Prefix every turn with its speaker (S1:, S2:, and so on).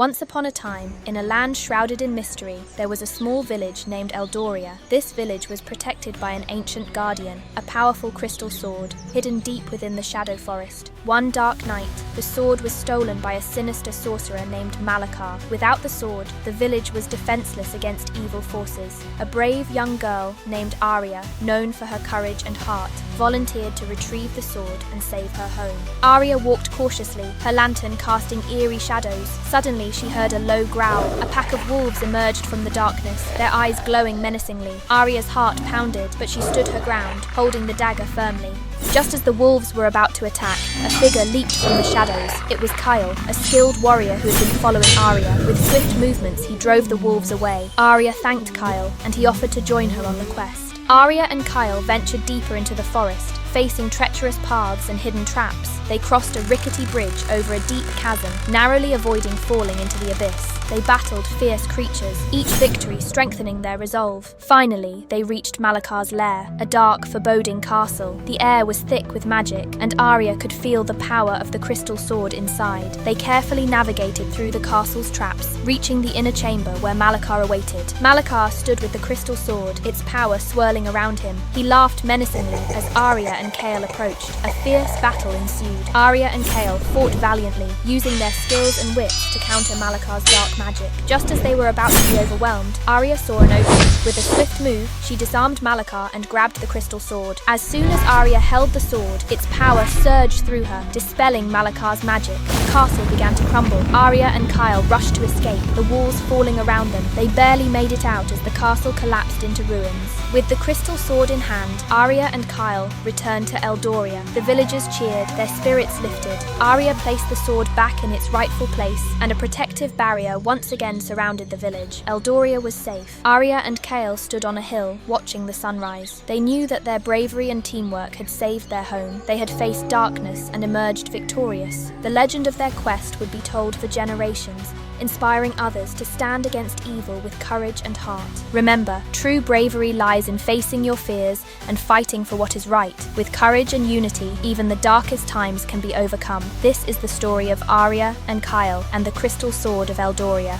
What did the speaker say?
S1: Once upon a time, in a land shrouded in mystery, there was a small village named Eldoria. This village was protected by an ancient guardian, a powerful crystal sword, hidden deep within the shadow forest. One dark night, the sword was stolen by a sinister sorcerer named Malakar. Without the sword, the village was defenseless against evil forces. A brave young girl named Aria, known for her courage and heart, volunteered to retrieve the sword and save her home. Aria walked cautiously, her lantern casting eerie shadows. Suddenly, she heard a low growl. A pack of wolves emerged from the darkness, their eyes glowing menacingly. Aria's heart pounded, but she stood her ground, holding the dagger firmly. Just as the wolves were about to attack, a figure leaped from the shadows. It was Kael, a skilled warrior who had been following Aria. With swift movements, he drove the wolves away. Aria thanked Kael, and he offered to join her on the quest. Aria and Kael ventured deeper into the forest, facing treacherous paths and hidden traps. They crossed a rickety bridge over a deep chasm, narrowly avoiding falling into the abyss. They battled fierce creatures, each victory strengthening their resolve. Finally, they reached Malakar's lair, a dark, foreboding castle. The air was thick with magic, and Aria could feel the power of the crystal sword inside. They carefully navigated through the castle's traps, reaching the inner chamber where Malakar awaited. Malakar stood with the crystal sword, its power swirling around him. He laughed menacingly as Aria and Kael approached. A fierce battle ensued. Aria and Kael fought valiantly, using their skills and wits to counter Malakar's dark magic. Just as they were about to be overwhelmed, Aria saw an opening. With a swift move, she disarmed Malakar and grabbed the crystal sword. As soon as Aria held the sword, its power surged through her, dispelling Malakar's magic. The castle began to crumble. Aria and Kael rushed to escape, the walls falling around them. They barely made it out as the castle collapsed into ruins. With the crystal sword in hand, Aria and Kael returned to Eldoria. The villagers cheered, their spirits lifted. Aria placed the sword back in its rightful place, and a protective barrier once again surrounded the village. Eldoria was safe. Aria and Kael stood on a hill, watching the sunrise. They knew that their bravery and teamwork had saved their home. They had faced darkness and emerged victorious. The legend of their quest would be told for generations, inspiring others to stand against evil with courage and heart. Remember, true bravery lies in facing your fears and fighting for what is right. With courage and unity, even the darkest times can be overcome. This is the story of Aria and Kael and the crystal sword of Eldoria.